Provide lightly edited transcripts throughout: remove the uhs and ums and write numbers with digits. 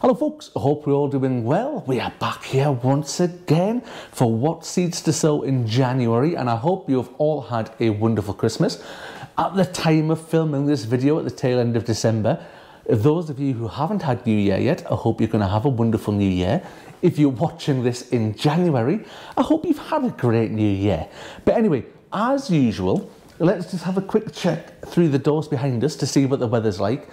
Hello folks, I hope we're all doing well. We are back here once again for What Seeds to Sow in January, and I hope you have all had a wonderful Christmas. At the time of filming this video at the tail end of December, those of you who haven't had New Year yet, I hope you're going to have a wonderful New Year. If you're watching this in January, I hope you've had a great New Year. But anyway, as usual, let's just have a quick check through the doors behind us to see what the weather's like.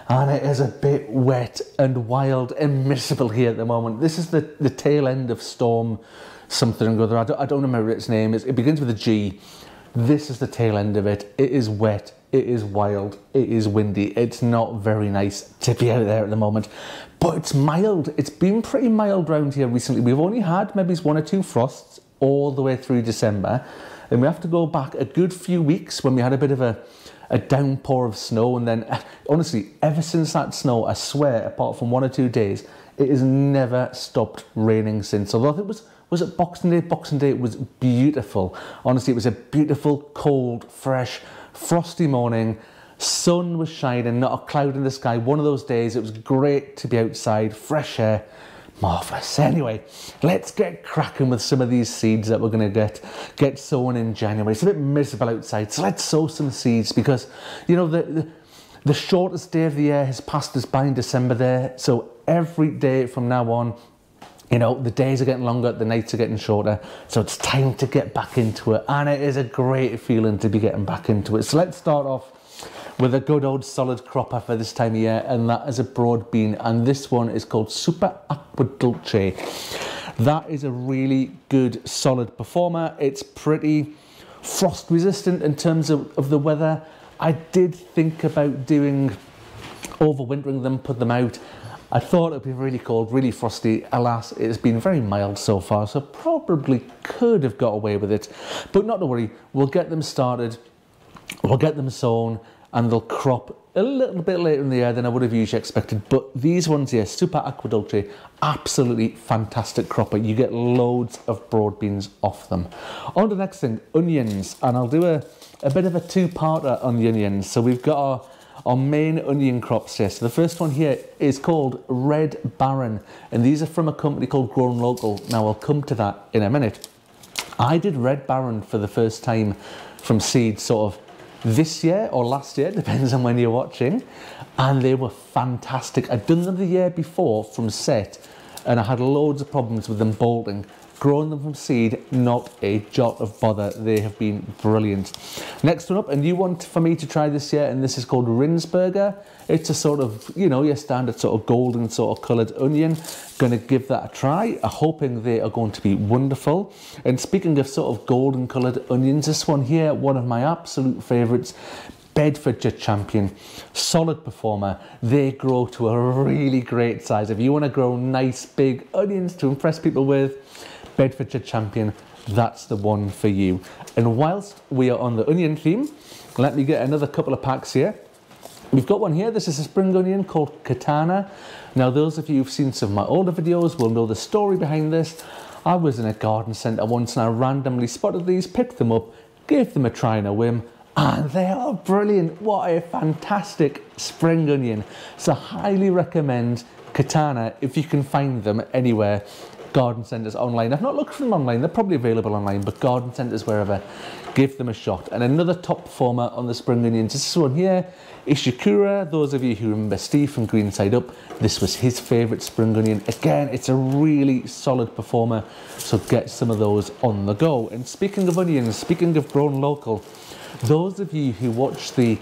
And it is a bit wet and wild and miserable here at the moment. This is the tail end of storm something or other. I don't remember its name. It begins with a G. This is the tail end of it. It is wet. It is wild. It is windy. It's not very nice to be out there at the moment. But it's mild. It's been pretty mild around here recently. We've only had maybe 1 or 2 frosts all the way through December. And we have to go back a good few weeks when we had a bit of a downpour of snow, and then honestly, ever since that snow, I swear, apart from 1 or 2 days, it has never stopped raining since. Although it was it Boxing Day? Boxing Day was beautiful. Honestly, it was a beautiful, cold, fresh, frosty morning. Sun was shining, not a cloud in the sky. One of those days, it was great to be outside, fresh air. Marvellous. Anyway, let's get cracking with some of these seeds that we're going to get sown in January. It's a bit miserable outside, so let's sow some seeds because, you know, the shortest day of the year has passed us by in December there. So every day from now on, you know, the days are getting longer, the nights are getting shorter. So it's time to get back into it. And it is a great feeling to be getting back into it. So let's start off with a good old solid cropper for this time of year, and that is a broad bean, and this one is called Super Aqua Dulce. That is a really good solid performer. It's pretty frost resistant in terms of the weather. I did think about doing overwintering them, put them out. I thought it'd be really cold, really frosty. Alas, it's been very mild so far, so probably could have got away with it, but not to worry. We'll get them started, we'll get them sown, and they'll crop a little bit later in the year than I would have usually expected. But these ones here, Super Aqua Dulce, absolutely fantastic cropper. You get loads of broad beans off them. On to the next thing, onions. And I'll do a bit of a two-parter on the onions. So we've got our main onion crops here. So the first one here is called Red Baron. And these are from a company called Grown Local. Now I'll come to that in a minute. I did Red Baron for the first time from seed sort of this year or last year, depends on when you're watching, and they were fantastic. I'd done them the year before from set, and I had loads of problems with them bolting. Growing them from seed, not a jot of bother. They have been brilliant. Next one up, a new one for me to try this year, and this is called Rinsberger. It's a sort of, you know, your standard sort of golden sort of coloured onion. Going to give that a try. I'm hoping they are going to be wonderful. And speaking of sort of golden coloured onions, this one here, one of my absolute favourites, Bedfordshire Champion, solid performer. They grow to a really great size. If you want to grow nice big onions to impress people with, Bedfordshire Champion, that's the one for you. And whilst we are on the onion theme, let me get another couple of packs here. We've got one here. This is a spring onion called Katana. Now, those of you who've seen some of my older videos will know the story behind this. I was in a garden centre once and I randomly spotted these, picked them up, gave them a try and a whim, and they are brilliant. What a fantastic spring onion. So highly recommend Katana if you can find them anywhere. Garden centres online. I've not looked for them online. They're probably available online, but garden centres wherever, give them a shot. And another top performer on the spring onions, this one here, Ishikura. Those of you who remember Steve from Green Side Up, this was his favourite spring onion. Again, it's a really solid performer, so get some of those on the go. And speaking of onions, speaking of Grown Local, those of you who watch the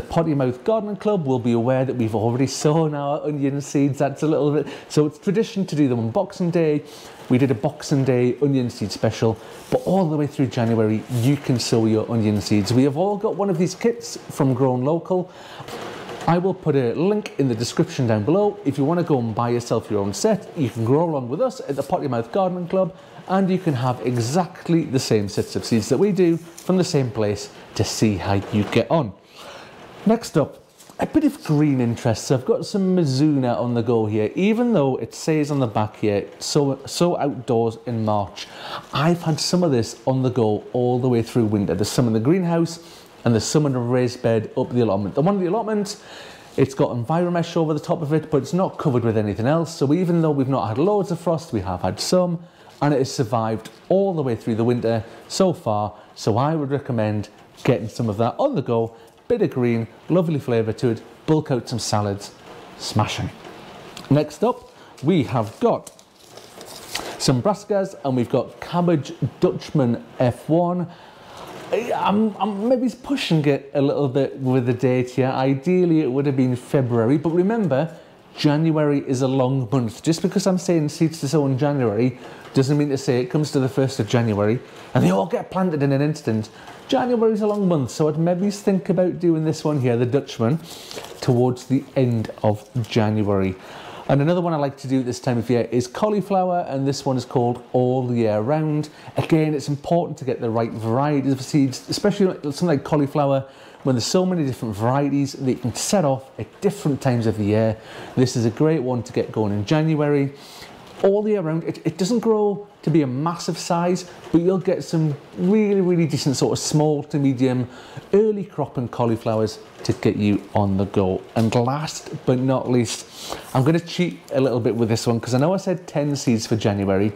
Potty Mouth Gardening Club will be aware that we've already sown our onion seeds. That's a little bit, so it's tradition to do them on Boxing Day. We did a Boxing Day onion seed special, but all the way through January, you can sow your onion seeds. We have all got one of these kits from Grown Local. I will put a link in the description down below. If you want to go and buy yourself your own set, you can grow along with us at the Potty Mouth Gardening Club, and you can have exactly the same sets of seeds that we do from the same place to see how you get on. Next up, a bit of green interest. So I've got some Mizuna on the go here. Even though it says on the back here, sow outdoors in March, I've had some of this on the go all the way through winter. There's some in the greenhouse and there's some in a raised bed up the allotment. The one in the allotment It's got enviromesh over the top of it, but it's not covered with anything else. So even though we've not had loads of frost, we have had some, and it has survived all the way through the winter so far. So I would recommend getting some of that on the go. Bit of green, lovely flavour to it, bulk out some salads, smashing. Next up, we have got some brassicas, and we've got cabbage Dutchman F1. I'm maybe pushing it a little bit with the date here. Ideally, it would have been February, but remember, January is a long month. Just because I'm saying seeds to sow in January doesn't mean to say it comes to the 1st of January and they all get planted in an instant. January is a long month, so I'd maybe think about doing this one here, the Dutchman, towards the end of January. And another one I like to do this time of year is cauliflower, and this one is called All Year Round. Again, it's important to get the right varieties of seeds, especially something like cauliflower, when there's so many different varieties that you can set off at different times of the year. This is a great one to get going in January. All year round, it doesn't grow to be a massive size, but you'll get some really decent sort of small to medium early cropping cauliflowers to get you on the go. And last but not least, I'm going to cheat a little bit with this one because I know I said 10 seeds for January,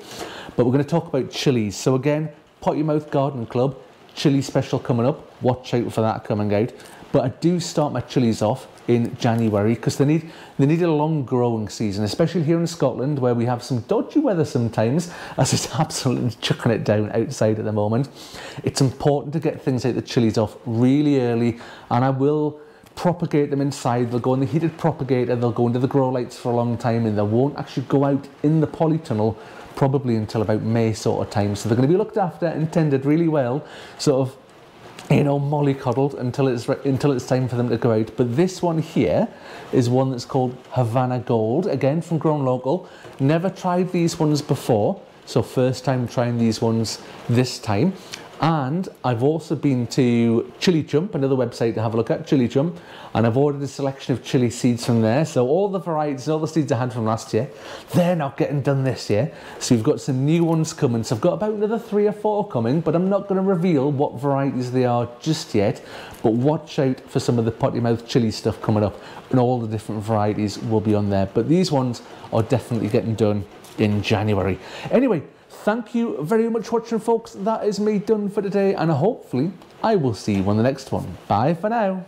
but we're going to talk about chilies. So again, Pot Your Mouth Garden Club chili special coming up. Watch out for that coming out. But I do start my chilies off in January because they need a long growing season, especially here in Scotland where we have some dodgy weather sometimes, as it's absolutely chucking it down outside at the moment. It's important to get things like the chilies off really early, and I will propagate them inside. They'll go in the heated propagator, they'll go into the grow lights for a long time, and they won't actually go out in the polytunnel probably until about May sort of time. So they're going to be looked after and tended really well, sort of, you know, mollycoddled until it's time for them to go out. But this one here is one that's called Havana Gold, again from Grown Local. Never tried these ones before, so first time trying these ones this time. And I've also been to Chili Chump, another website to have a look at, Chili Chump, and I've ordered a selection of chili seeds from there. So all the varieties, all the seeds I had from last year, they're not getting done this year. So we've got some new ones coming. So I've got about another 3 or 4 coming, but I'm not going to reveal what varieties they are just yet. But watch out for some of the potty mouth chili stuff coming up, and all the different varieties will be on there. But these ones are definitely getting done in January. Anyway, thank you very much for watching, folks. That is me done for today, and hopefully I will see you on the next one. Bye for now.